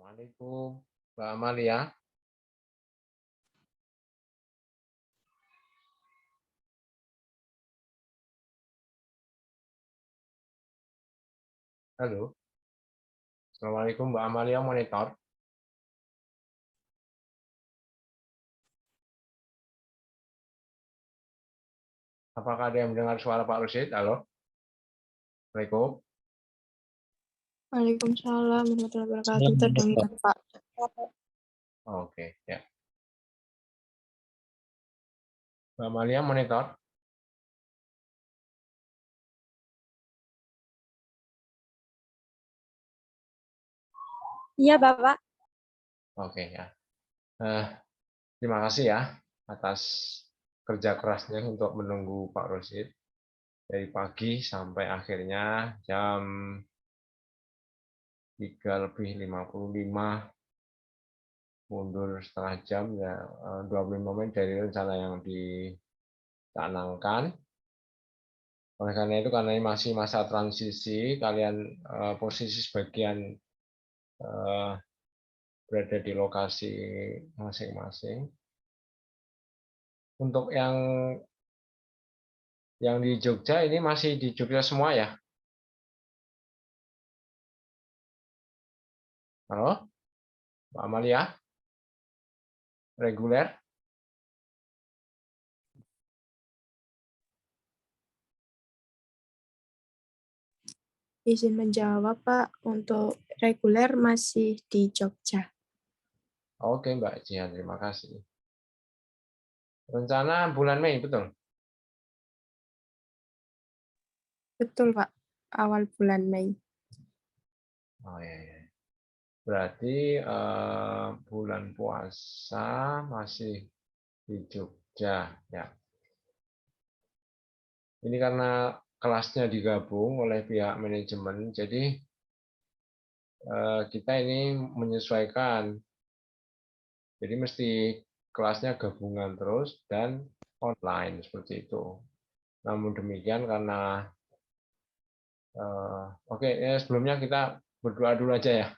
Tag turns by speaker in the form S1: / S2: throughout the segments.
S1: Assalamualaikum, Mbak Amalia. Halo. Assalamualaikum, Mbak Amalia monitor. Apakah ada yang mendengar suara Pak Rusid? Halo. Assalamualaikum.
S2: Waalaikumsalam warahmatullahi wabarakatuh.
S3: Salam,
S2: Terdengar, Pak.
S1: Oke, ya. Mbak Amalia monitor.
S2: Iya, Bapak.
S1: Oke, ya. Terima kasih ya atas kerja kerasnya untuk menunggu Pak Rusid dari pagi sampai akhirnya jam 3:55 mundur setengah jam ya, 25 menit dari rencana yang dicanangkan. Oleh karena itu, karena ini masih masa transisi, kalian posisi sebagian berada di lokasi masing-masing. Untuk yang di Jogja ini masih di Jogja semua ya? Halo, Mbak Amalia? Reguler?
S2: Izin menjawab, Pak. Untuk reguler masih di Jogja.
S1: Oke, Mbak Jihan, terima kasih. Rencana bulan Mei, betul?
S2: Betul, Pak. Awal bulan Mei.
S1: Oh iya, iya. Berarti bulan puasa masih di Jogja ya. Ini karena kelasnya digabung oleh pihak manajemen, jadi kita ini menyesuaikan. Jadi mesti kelasnya gabungan terus dan online seperti itu. Namun demikian karena oke, ya sebelumnya kita berdoa dulu aja ya.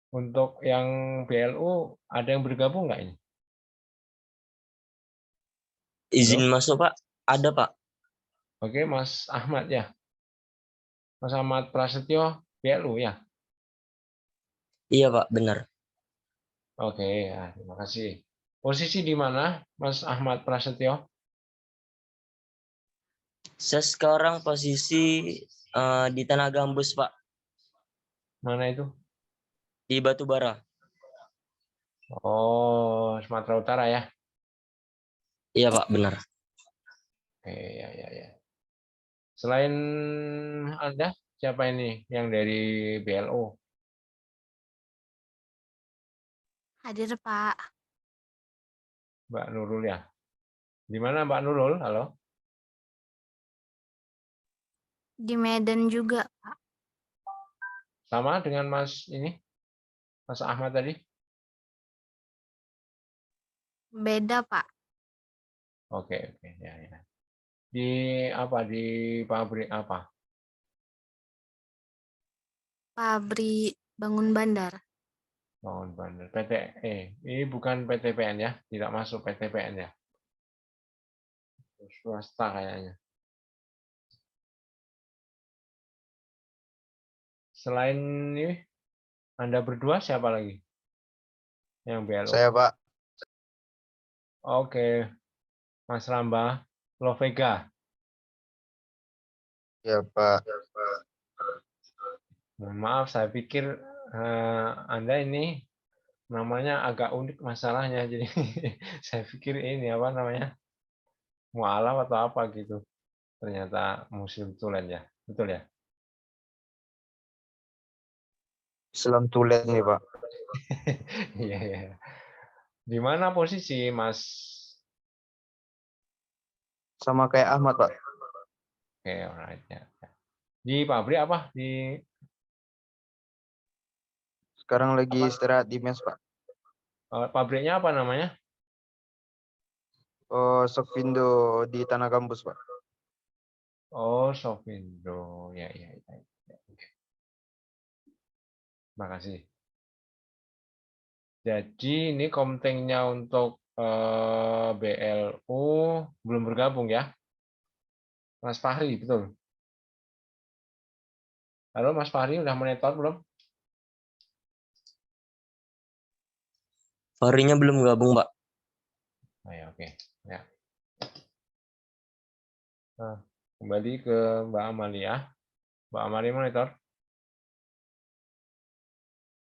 S1: Untuk yang BLU ada yang bergabung nggak ini?
S3: Izin
S1: Halo?
S3: masuk, Pak. Ada, Pak.
S1: Oke, Mas Ahmad ya. Mas Ahmad Prasetyo BLU ya.
S3: Iya, Pak, benar.
S1: Oke, ya, terima kasih. Posisi di mana, Mas Ahmad Prasetyo?
S3: Saya sekarang posisi di Tanah Gambus, Pak,
S1: Mana itu?
S3: di Batubara.
S1: Oh, Sumatera Utara ya.
S3: Iya, Pak, benar.
S1: Oke, ya, ya, ya. Selain Anda, siapa ini yang dari BLU?
S4: Hadir, Pak.
S1: Mbak Nurul ya. Di mana Mbak Nurul? Halo.
S4: Di Medan juga, Pak.
S1: Sama dengan Mas ini, Mas Ahmad tadi?
S4: Beda, Pak.
S1: Oke, oke, ya, ya. Di apa? Di pabrik apa?
S4: Pabrik bangun bandar.
S1: Bangun Bandar. PT. Ini bukan PTPN ya, tidak masuk PTPN ya. Swasta kayaknya. Selain ini, Anda berdua siapa lagi? Yang BLO.
S5: Saya, Pak.
S1: Oke, Mas Ramba Lovega.
S5: Ya, Pak.
S1: Mohon maaf, saya pikir Anda ini namanya agak unik masalahnya. Jadi saya pikir ini apa namanya? Mualaf atau apa gitu. Ternyata Muslim Tulen ya. Betul ya?
S5: Islam Tulen nih, Pak.
S1: Iya, iya. Di mana posisi Mas?
S5: Sama kayak Ahmad, Pak.
S1: Oke, alright ya. Di pabrik apa? Di
S5: Sekarang lagi istirahat di mes, Pak.
S1: pabriknya apa namanya?
S5: Oh, Sokvindo di Tanah Gambus, Pak.
S1: Oh, Sofindo. Ya, ya, ya. Terima kasih. Jadi ini komtingnya untuk BLU belum bergabung ya, Mas Fahri, betul? Halo Mas Fahri, udah monitor belum?
S3: Fahrinya belum gabung, Pak.
S1: Oh, ya, oke. Ya. Nah, kembali ke Mbak Amalia. Mbak Amalia monitor.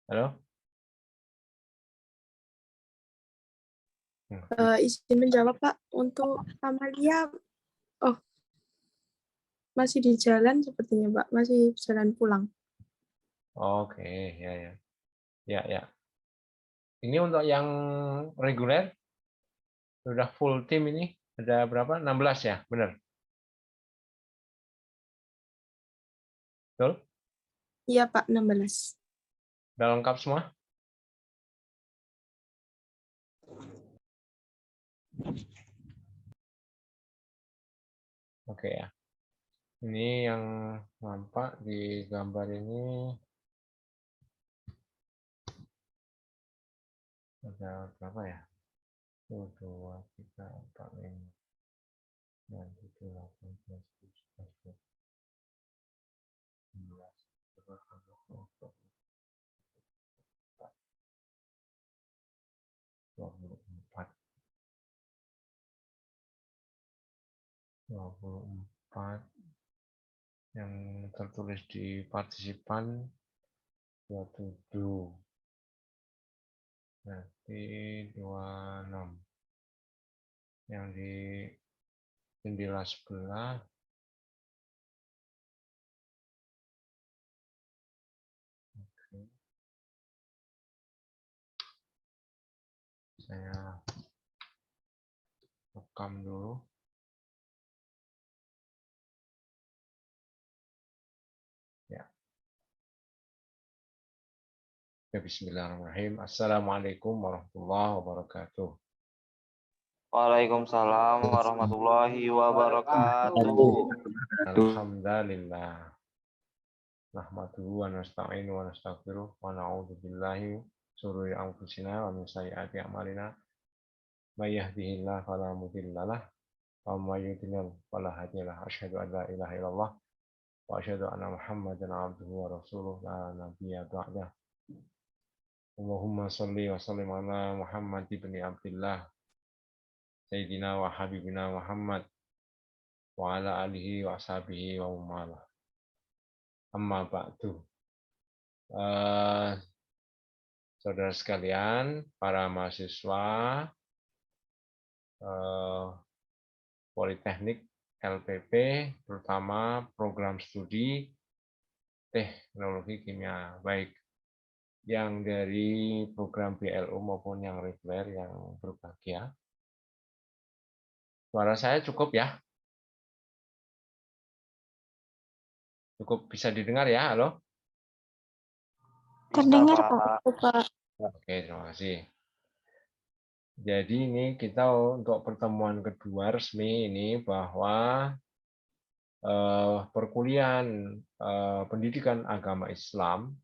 S1: Halo?
S2: Izin menjawab Pak, untuk Amalia, oh masih di jalan sepertinya Pak, masih jalan pulang.
S1: Oke, ya ya. Ya ya. Ini untuk yang reguler sudah full tim ini ada berapa? 16 ya, benar? Betul?
S2: Iya Pak, 16.
S1: Udah lengkap semua? Oke ya. Ini yang nampak di gambar ini ada berapa ya? 1, 2, 3, 4, 5, 6, 7, 8, 9, 10, 11, 12, 13, 24, 24 yang tertulis di partisipan 27, nanti 26 yang di jendela sebelah. Oke. Saya rekam dulu. Ya. Bismillahirrahmanirrahim. Assalamualaikum warahmatullahi wabarakatuh.
S6: Waalaikumsalam warahmatullahi wabarakatuh.
S1: Alhamdulillah. Nahmaduhu wa nasta'inu wa nastaghfiruh wa na'udzu billahi syururi anfusina wa min sayyiati a'malina. May yahdihillahu fala mudhillalah wa may yudlil fala hadiyalah. Asyhadu an la ilaha illallah wa asyhadu anna Muhammadan 'abduhu wa rasuluh la nabiyya ba'dah. Allahumma shalli wa sallim ala Muhammad ibni Abdillah Sayyidina wa Habibina Muhammad wa ala alihi wa ashabihi wa umalah. Amma ba'du. Saudara sekalian, para mahasiswa Politeknik LPP, terutama program studi teknologi kimia, baik yang dari program BLU maupun yang reguler yang berbahagia. Suara saya cukup ya? Cukup bisa didengar ya? Halo?
S2: Terdengar
S6: Pak.
S2: Pak.
S1: Oke, terima kasih. Jadi ini kita untuk pertemuan kedua resmi ini bahwa perkuliahan pendidikan agama Islam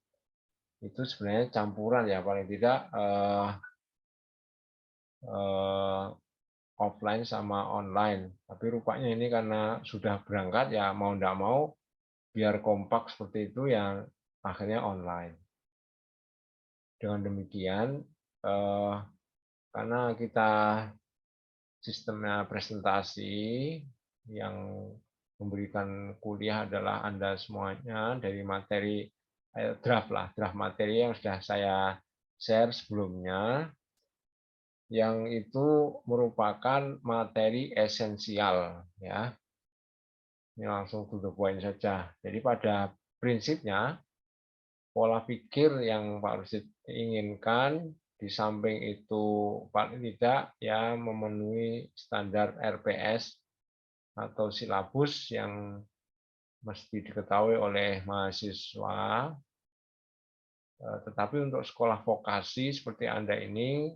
S1: itu sebenarnya campuran ya, paling tidak offline sama online. Tapi rupanya ini karena sudah berangkat ya mau tidak mau biar kompak seperti itu yang akhirnya online. Dengan demikian karena kita sistemnya presentasi yang memberikan kuliah adalah Anda semuanya dari materi draft materi yang sudah saya share sebelumnya, yang itu merupakan materi esensial ya. Ini langsung to the point saja. Jadi pada prinsipnya pola pikir yang Pak Rusid inginkan di samping itu paling tidak ya memenuhi standar RPS atau silabus yang mesti diketahui oleh mahasiswa. Tetapi untuk sekolah vokasi seperti Anda ini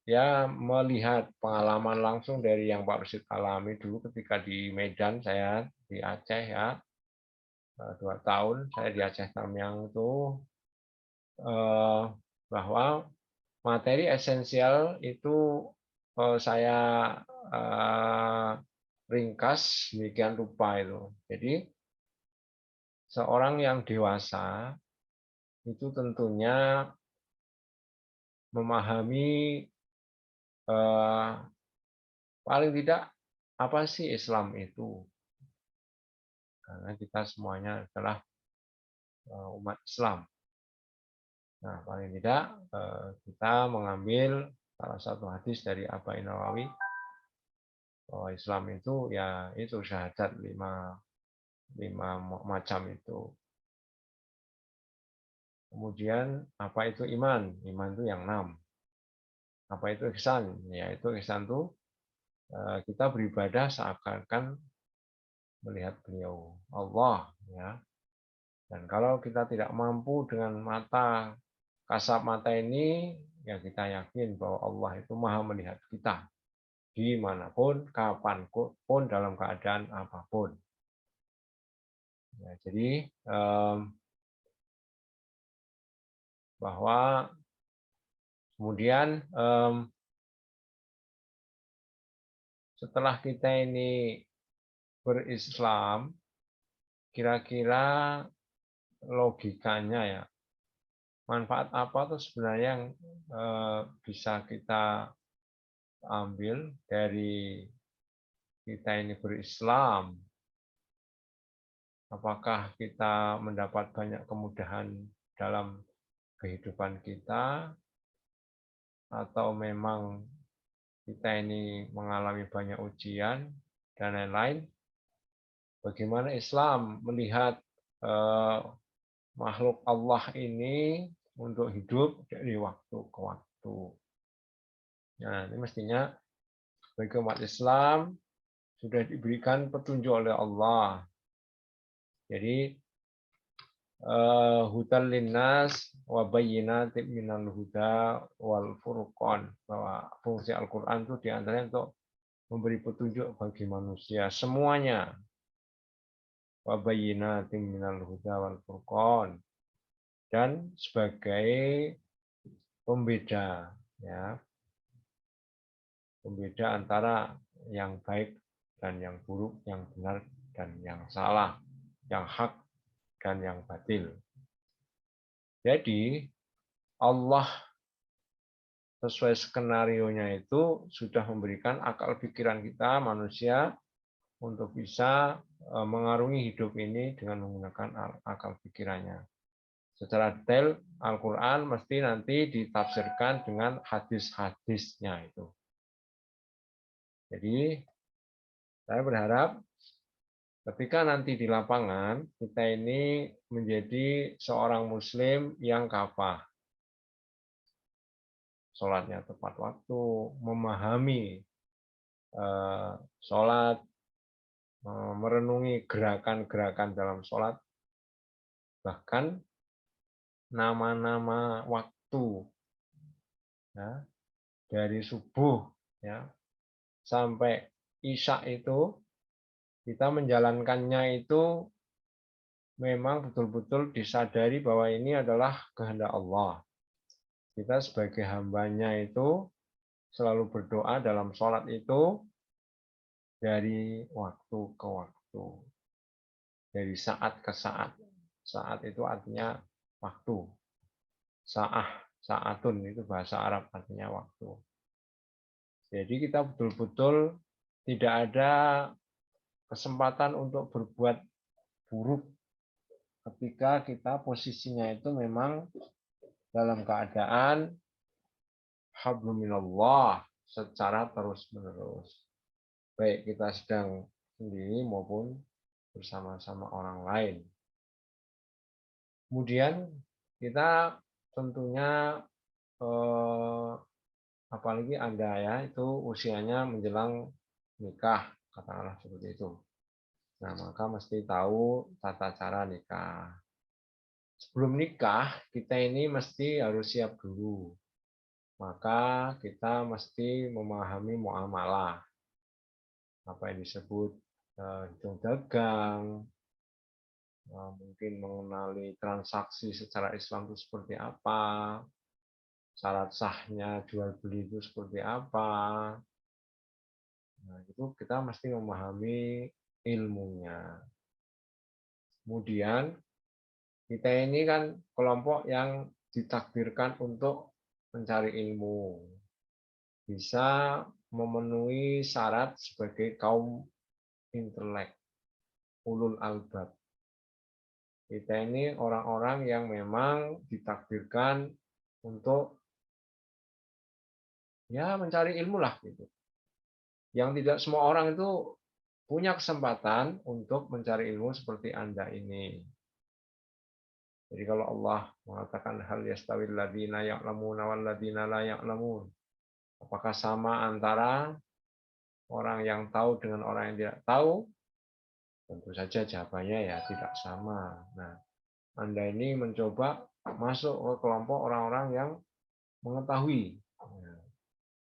S1: ya melihat pengalaman langsung dari yang Pak Rusid alami dulu ketika di Medan, saya di Aceh ya, 2 tahun saya di Aceh Tamiang itu, bahwa materi esensial itu saya ringkas demikian rupa itu. Jadi seorang yang dewasa itu tentunya memahami paling tidak apa sih Islam itu. Karena kita semuanya adalah umat Islam. Nah, paling tidak kita mengambil salah satu hadis dari Abai Nawawi bahwa Islam itu ya itu syahadat 5 macam itu. Kemudian apa itu iman? Iman itu yang 6. Apa itu ihsan? Yaitu ihsan itu kita beribadah seakan-akan melihat beliau Allah, ya. Dan kalau kita tidak mampu dengan kasat mata ini, ya kita yakin bahwa Allah itu maha melihat kita dimanapun, kapanpun, dalam keadaan apapun. Ya, jadi bahwa kemudian setelah kita ini berislam, kira-kira logikanya ya, manfaat apa tuh sebenarnya yang bisa kita ambil dari kita ini berislam? Apakah kita mendapat banyak kemudahan dalam kehidupan kita, atau memang kita ini mengalami banyak ujian dan lain-lain? Bagaimana Islam melihat makhluk Allah ini untuk hidup dari waktu ke waktu? Nah, ini mestinya bagi umat Islam sudah diberikan petunjuk oleh Allah. Jadi hudal linnas wa bayyinatin minal huda wal furqan, bahwa fungsi Al-Qur'an itu diantaranya untuk memberi petunjuk bagi manusia semuanya. Wa bayyinatin minal huda wal furqan, dan sebagai pembeda, ya. Pembeda antara yang baik dan yang buruk, yang benar dan yang salah, yang hak dan yang batil. Jadi Allah sesuai skenarionya itu sudah memberikan akal pikiran kita manusia untuk bisa mengarungi hidup ini dengan menggunakan akal pikirannya. Secara detail Al-Quran mesti nanti ditafsirkan dengan hadis-hadisnya itu. Jadi saya berharap ketika nanti di lapangan kita ini menjadi seorang muslim yang kafah. Sholatnya tepat waktu, memahami sholat, merenungi gerakan-gerakan dalam sholat, bahkan nama-nama waktu, ya, dari subuh, ya, sampai isya itu kita menjalankannya itu memang betul-betul disadari bahwa ini adalah kehendak Allah. Kita sebagai hambanya itu selalu berdoa dalam sholat itu dari waktu ke waktu, dari saat ke saat. Saat itu artinya waktu. Saatun itu bahasa Arab artinya waktu. Jadi kita betul-betul tidak ada kesempatan untuk berbuat buruk ketika kita posisinya itu memang dalam keadaan hablum minallah secara terus-menerus. Baik kita sedang sendiri maupun bersama-sama orang lain. Kemudian kita tentunya apalagi Anda ya itu usianya menjelang nikah, katakanlah seperti itu. Nah, maka mesti tahu tata cara nikah. Sebelum nikah, kita ini mesti harus siap dulu. Maka kita mesti memahami muamalah. Apa yang disebut hitung dagang, mungkin mengenali transaksi secara Islam itu seperti apa, syarat sahnya jual beli itu seperti apa. Nah, itu kita mesti memahami ilmunya. Kemudian kita ini kan kelompok yang ditakdirkan untuk mencari ilmu, bisa memenuhi syarat sebagai kaum intelek, ulul albab. Kita ini orang-orang yang memang ditakdirkan untuk ya mencari ilmu lah gitu. Yang tidak semua orang itu punya kesempatan untuk mencari ilmu seperti Anda ini. Jadi kalau Allah mengatakan hal yastawil ladina ya'lamuna wal ladina la ya'lamun. Apakah sama antara orang yang tahu dengan orang yang tidak tahu? Tentu saja jawabannya ya tidak sama. Nah, Anda ini mencoba masuk ke kelompok orang-orang yang mengetahui. Nah,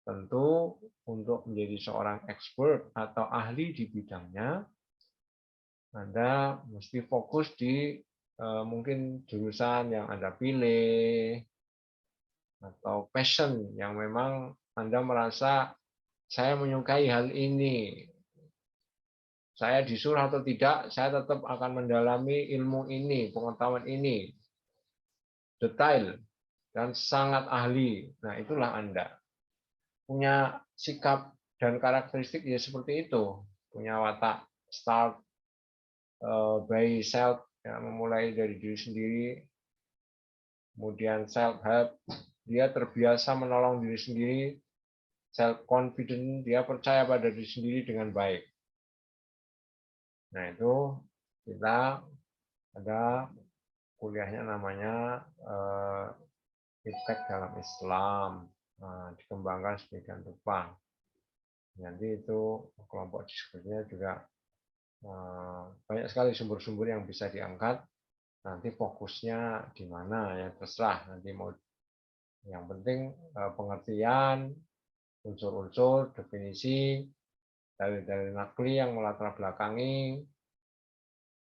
S1: tentu untuk menjadi seorang expert atau ahli di bidangnya, Anda mesti fokus di mungkin jurusan yang Anda pilih, atau passion yang memang Anda merasa saya menyukai hal ini. Saya disuruh atau tidak, saya tetap akan mendalami ilmu ini, pengetahuan ini. Detail dan sangat ahli. Nah, itulah Anda. Punya sikap dan karakteristik ya seperti itu. Punya watak start by self, ya, memulai dari diri sendiri. Kemudian self help, dia terbiasa menolong diri sendiri. Self confident, dia percaya pada diri sendiri dengan baik. Nah, itu kita ada kuliahnya namanya Impact dalam Islam, dikembangkan sedemikian rupa. Nanti itu kelompok diskusinya juga banyak sekali sumber-sumber yang bisa diangkat. Nanti fokusnya di mana ya terserah. Nanti mau yang penting pengertian, unsur-unsur, definisi, dalil-dalil nakli yang melatar belakangi,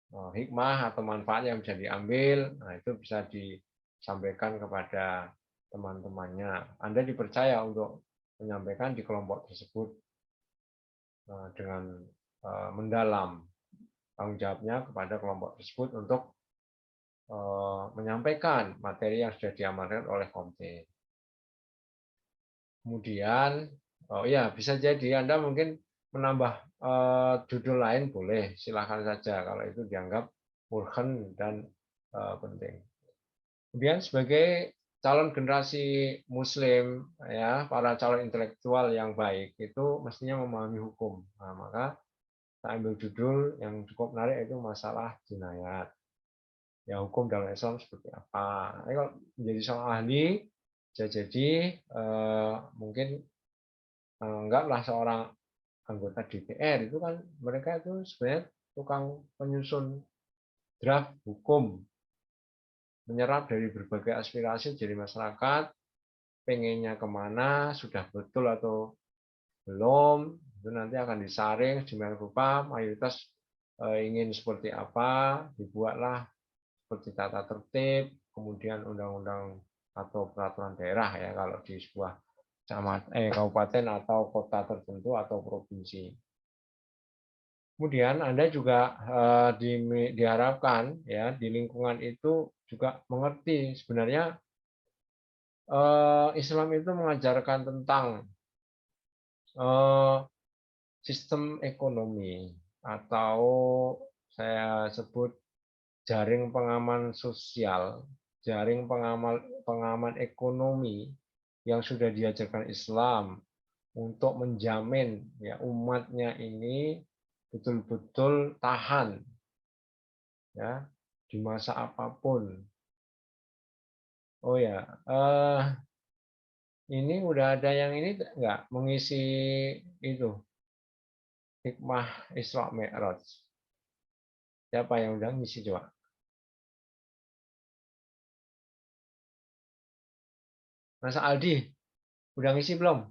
S1: hikmah atau manfaat yang bisa diambil. Nah, itu bisa disampaikan kepada teman-temannya. Anda dipercaya untuk menyampaikan di kelompok tersebut dengan mendalam. Tanggung jawabnya kepada kelompok tersebut untuk menyampaikan materi yang sudah diamankan oleh komite. Kemudian, oh ya bisa jadi Anda mungkin menambah judul lain boleh, silakan saja kalau itu dianggap urgen dan penting. Kemudian sebagai calon generasi Muslim, ya para calon intelektual yang baik itu mestinya memahami hukum. Nah, maka saya ambil judul yang cukup menarik itu masalah jinayat. Ya hukum dalam Islam seperti apa? Nah, kalau menjadi seorang ahli, bisa jadi mungkin enggaklah seorang anggota DPR itu kan mereka itu sebenarnya tukang penyusun draft hukum, menyerap dari berbagai aspirasi dari masyarakat, pengennya kemana, sudah betul atau belum, itu nanti akan disaring sedemikian rupa, mayoritas ingin seperti apa, dibuatlah seperti tata tertib, kemudian undang-undang atau peraturan daerah ya kalau di sebuah kabupaten atau kota tertentu atau provinsi. Kemudian Anda juga diharapkan ya di lingkungan itu juga mengerti sebenarnya Islam itu mengajarkan tentang sistem ekonomi atau saya sebut jaring pengaman sosial, jaring pengaman ekonomi yang sudah diajarkan Islam untuk menjamin ya umatnya ini betul-betul tahan ya di masa apapun. Oh ya, ini udah ada yang ini nggak mengisi itu hikmah Isra Mi'raj. Siapa yang udah ngisi coba? Mas Aldi, udah ngisi belum?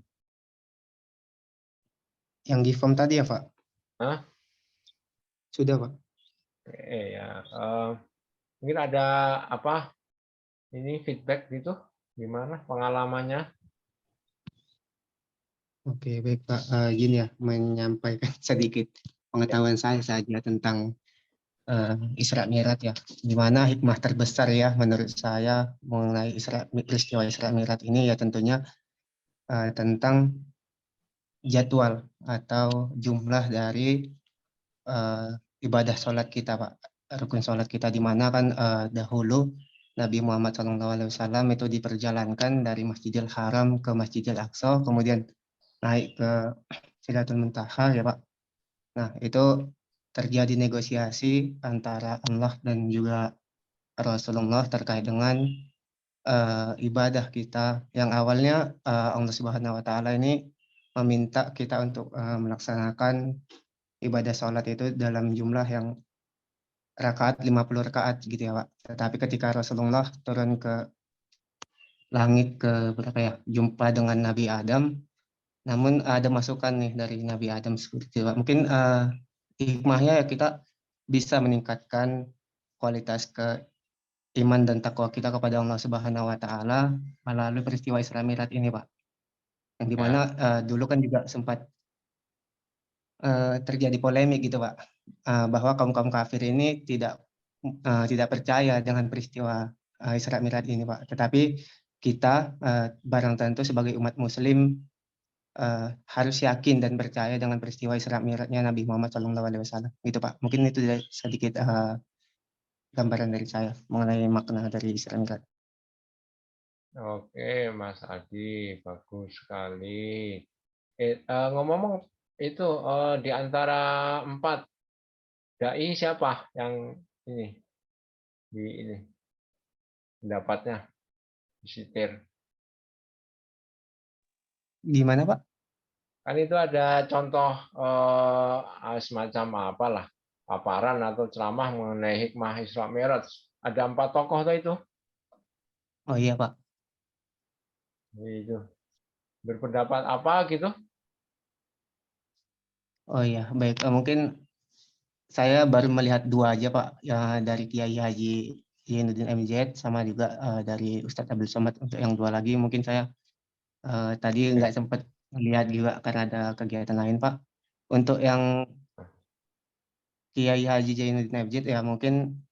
S7: Yang di form tadi ya, Pak?
S1: Hah?
S7: Sudah, Pak.
S1: Oke ya. Mungkin ada apa? Ini feedback gitu? Gimana pengalamannya?
S7: Oke, baik Pak. Gini ya, menyampaikan sedikit pengetahuan saya saja tentang Isra Mi'raj ya. Di mana hikmah terbesar ya menurut saya mengenai peristiwa Isra Mi'raj ini ya tentunya tentang jadwal atau jumlah dari ibadah sholat kita, Pak. Rukun sholat kita di mana kan dahulu Nabi Muhammad SAW itu diperjalankan dari Masjidil Haram ke Masjidil Aqsa, kemudian naik ke Sidratul Muntaha ya Pak. Nah itu terjadi negosiasi antara Allah dan juga Rasulullah terkait dengan ibadah kita yang awalnya Allah Subhanahu Wa Taala ini meminta kita untuk melaksanakan ibadah sholat itu dalam jumlah yang rakaat 50 rakaat gitu ya Pak. Tetapi ketika Rasulullah turun ke langit ke berapa ya, jumpa dengan Nabi Adam, namun ada masukan nih dari Nabi Adam seperti itu Pak. Mungkin hikmahnya ya kita bisa meningkatkan kualitas iman dan takwa kita kepada Allah Subhanahu Wa Taala melalui peristiwa Isra Mi'raj ini Pak. Yang dimana dulu kan juga sempat terjadi polemik gitu Pak, bahwa kaum-kaum kafir ini tidak percaya dengan peristiwa Isra Mi'raj ini Pak. Tetapi kita barang tentu sebagai umat Muslim harus yakin dan percaya dengan peristiwa Isra Mi'rajnya Nabi Muhammad SAW. Gitu Pak. Mungkin itu sedikit gambaran dari saya mengenai makna dari Isra Mi'raj.
S1: Oke, Mas Adi, bagus sekali. Ngomong-ngomong itu di antara 4 dai siapa yang ini pendapatnya disitir?
S7: Gimana Pak?
S1: Kan itu ada contoh semacam apalah paparan atau ceramah mengenai hikmah Isra Mi'raj. Ada 4 tokoh tuh itu.
S7: Oh iya Pak.
S1: Itu berpendapat apa gitu?
S7: Oh iya, baik. Mungkin saya baru melihat 2 aja Pak, ya dari Kiai Haji Zainuddin MZ sama juga dari Ustadz Abdul Somad. Untuk yang 2 lagi mungkin saya tadi nggak sempat melihat juga karena ada kegiatan lain Pak. Untuk yang Kiai Haji Zainuddin MZ ya mungkin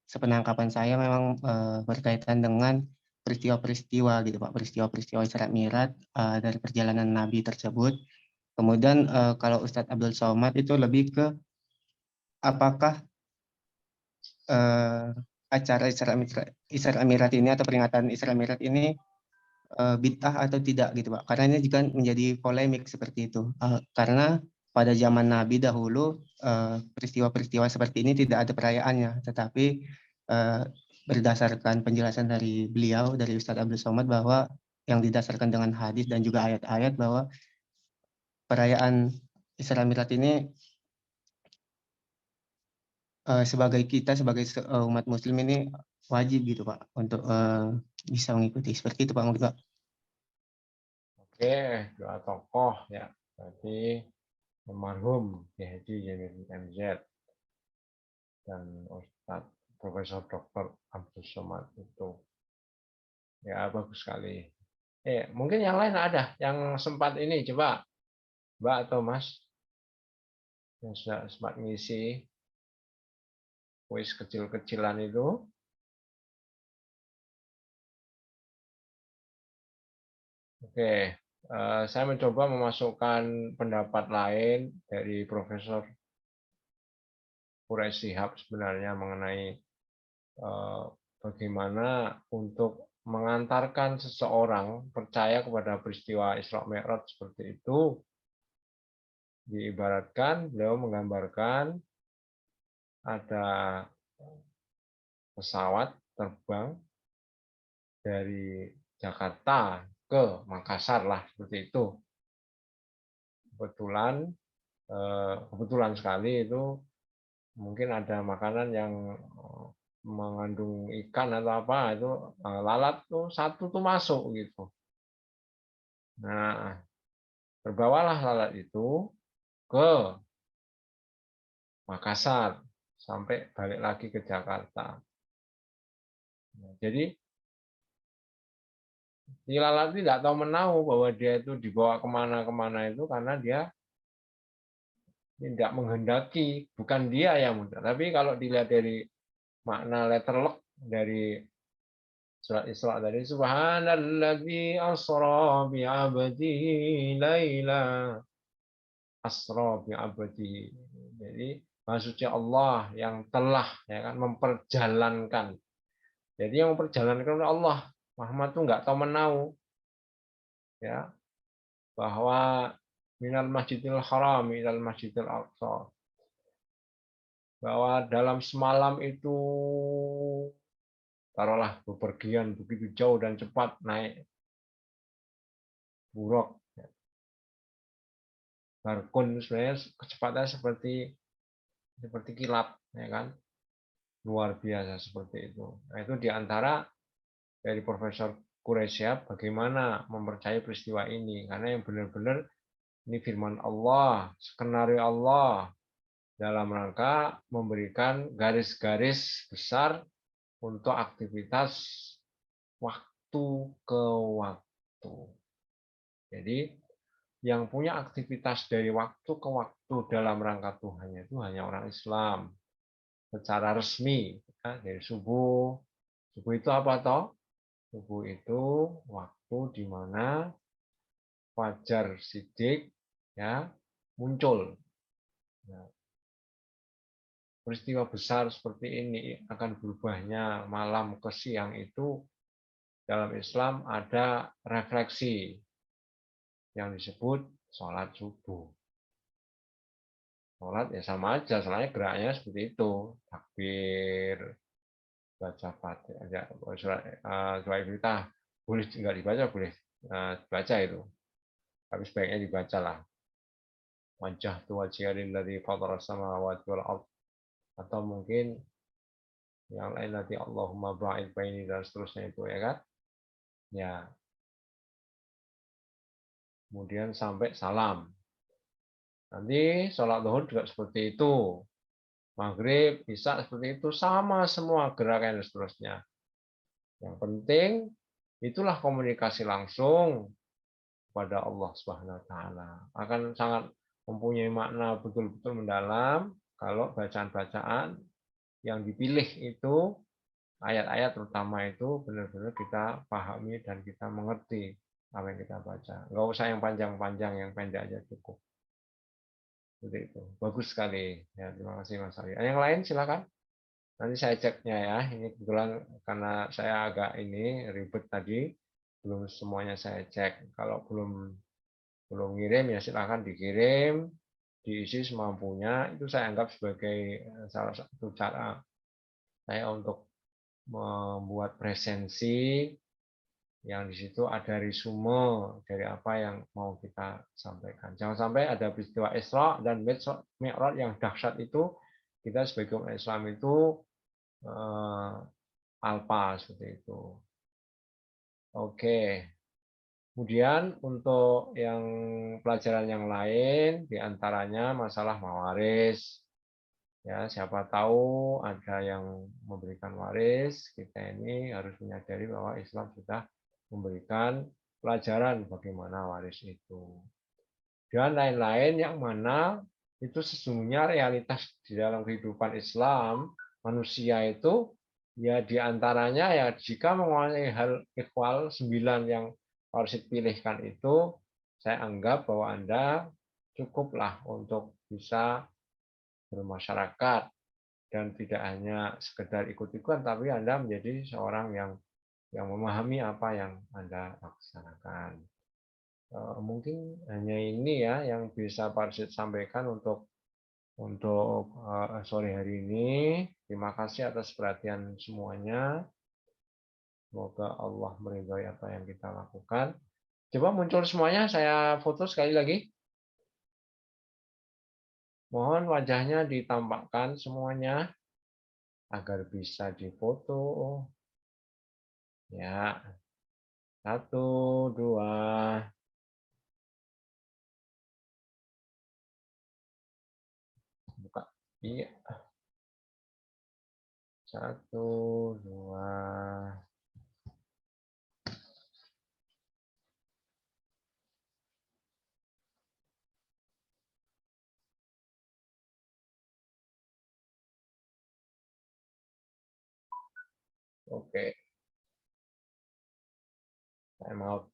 S7: sepenangkapan saya memang berkaitan dengan peristiwa-peristiwa gitu Pak, peristiwa-peristiwa Isra Mi'raj dari perjalanan Nabi tersebut. Kemudian kalau Ustadz Abdul Somad itu lebih ke apakah acara Isra Mi'raj ini atau peringatan Isra Mi'raj ini bid'ah atau tidak gitu Pak. Karena ini juga menjadi polemik seperti itu. Karena pada zaman Nabi dahulu peristiwa-peristiwa seperti ini tidak ada perayaannya, tetapi berdasarkan penjelasan dari beliau, dari Ustadz Abdul Somad, bahwa yang didasarkan dengan hadis dan juga ayat-ayat bahwa perayaan Isra Mi'raj ini sebagai kita sebagai umat Muslim ini wajib gitu Pak untuk bisa mengikuti seperti itu Pak mungkin Pak.
S1: Oke, 2 tokoh ya. Berarti almarhum Kiai Haji Zainuddin MZ dan Ustadz Profesor Dr. Abdul Somad itu. Ya, bagus sekali. Mungkin yang lain ada yang sempat ini, coba Mbak atau Mas yang sudah sempat ngisi kuis kecil-kecilan itu. Oke, saya mencoba memasukkan pendapat lain dari Profesor Quraish Shihab sebenarnya mengenai bagaimana untuk mengantarkan seseorang percaya kepada peristiwa Isra Mi'raj seperti itu. Diibaratkan, beliau menggambarkan ada pesawat terbang dari Jakarta ke Makassar lah seperti itu. Kebetulan sekali itu mungkin ada makanan yang mengandung ikan atau apa itu lalat tuh satu tuh masuk gitu. Nah, terbawalah lalat itu ke Makassar sampai balik lagi ke Jakarta. Nah, jadi Hilal tidak tahu menahu bahwa dia itu dibawa kemana-kemana itu karena dia tidak menghendaki, bukan dia yang muncul. Tapi kalau dilihat dari makna letterlock dari surat Isra tadi, subhanalladzi asra bi 'abdihi laila asra bi 'abdihi. Jadi maksudnya Allah yang telah ya kan memperjalankan. Jadi yang memperjalankan oleh Allah. Muhammad tuh nggak tahu menahu ya bahwa minal masjidil haram minal masjidil aqsa, bahwa dalam semalam itu taruhlah bepergian begitu jauh dan cepat naik buruk barkun, sebenarnya kecepatannya seperti kilat ya kan, luar biasa seperti itu. Nah, itu diantara dari Profesor Quraisyab bagaimana mempercayai peristiwa ini, karena yang benar-benar ini firman Allah, skenario Allah dalam rangka memberikan garis-garis besar untuk aktivitas waktu ke waktu. Jadi yang punya aktivitas dari waktu ke waktu dalam rangka Tuhannya itu hanya orang Islam secara resmi ya, dari subuh. Subuh itu apa toh? Subuh itu waktu di mana fajar sidik ya muncul. Nah, peristiwa besar seperti ini akan berubahnya malam ke siang itu dalam Islam ada refleksi yang disebut sholat subuh. Sholat ya sama aja, soalnya geraknya seperti itu, takbir, baca fatihah, ya, surat Iftitah boleh nggak dibaca, boleh dibaca itu, tapi sebaiknya dibaca lah. Wajah tu wajhiya dari fatara samawati wal ardh, atau mungkin yang lain nanti Allahumma ba'id baini dan seterusnya itu ya kan. Ya. Kemudian sampai salam. Nanti sholat zuhur juga seperti itu. Maghrib, isya seperti itu, sama semua gerakan dan seterusnya. Yang penting itulah komunikasi langsung kepada Allah Subhanahu wa taala. Akan sangat mempunyai makna betul-betul mendalam kalau bacaan-bacaan yang dipilih itu, ayat-ayat terutama itu benar-benar kita pahami dan kita mengerti apa yang kita baca. Nggak usah yang panjang-panjang, yang pendek aja cukup. Seperti itu. Bagus sekali. Ya, terima kasih Mas Ali. Yang lain silakan. Nanti saya ceknya ya. Ini kebetulan karena saya agak ini ribet tadi, belum semuanya saya cek. Kalau belum ngirim ya silakan dikirim, diisi semampunya. Itu saya anggap sebagai salah satu cara saya untuk membuat presensi yang di situ ada resume dari apa yang mau kita sampaikan. Jangan sampai ada peristiwa Isra dan Mi'raj yang dahsyat itu kita sebagai umat Islam itu alpa seperti itu. Oke. Kemudian untuk yang pelajaran yang lain diantaranya masalah mawaris. Ya, siapa tahu ada yang memberikan waris, kita ini harus menyadari bahwa Islam sudah memberikan pelajaran bagaimana waris itu. Dan lain-lain yang mana itu sesungguhnya realitas di dalam kehidupan Islam, manusia itu ya diantaranya ya jika menguasai hal ikhwal 9 yang Warsid pilihkan itu, saya anggap bahwa Anda cukuplah untuk bisa bermasyarakat dan tidak hanya sekedar ikut-ikutan, tapi Anda menjadi seorang yang memahami apa yang Anda laksanakan. Mungkin hanya ini ya yang bisa Pak Arsyid sampaikan untuk sore hari ini. Terima kasih atas perhatian semuanya. Semoga Allah meridhai apa yang kita lakukan. Coba muncul semuanya, saya foto sekali lagi. Mohon wajahnya ditampakkan semuanya agar bisa difoto. Ya, 1, 2. Buka. Iya. 1, 2. Oke. Time out.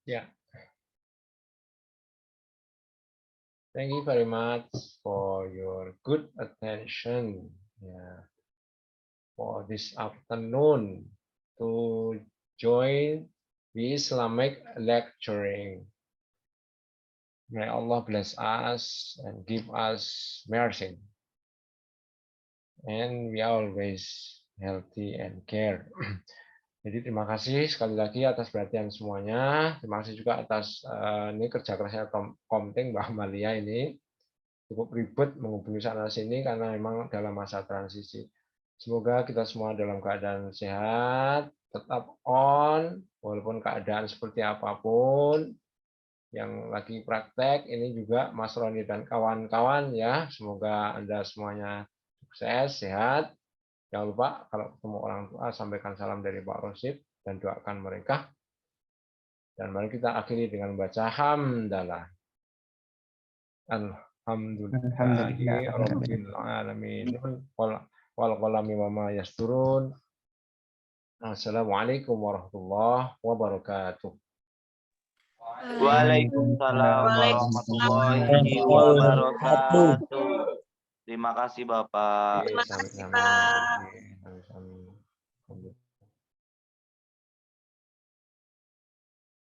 S1: Yeah. Thank you very much for your good attention. Yeah. For this afternoon to join the Islamic lecturing. May Allah bless us and give us mercy. And we are always healthy and care. Jadi terima kasih sekali lagi atas perhatian semuanya. Terima kasih juga atas ini kerja kerasnya Komting Mbak Amalia ini. Cukup ribet menghubungi sana sini karena memang dalam masa transisi. Semoga kita semua dalam keadaan sehat, tetap on, walaupun keadaan seperti apapun. Yang lagi praktek ini juga Mas Roni dan kawan-kawan ya. Semoga Anda semuanya sukses, sehat. Jangan lupa kalau ketemu orang tua sampaikan salam dari Pak Rosid dan doakan mereka. Dan mari kita akhiri dengan membaca hamdalah. Alhamdulillahi rabbil alamin wal qalami wa ma yasturun. Assalamualaikum warahmatullahi wabarakatuh.
S6: Waalaikumsalam warahmatullahi wabarakatuh. Terima kasih Bapak.
S1: Sami-sami.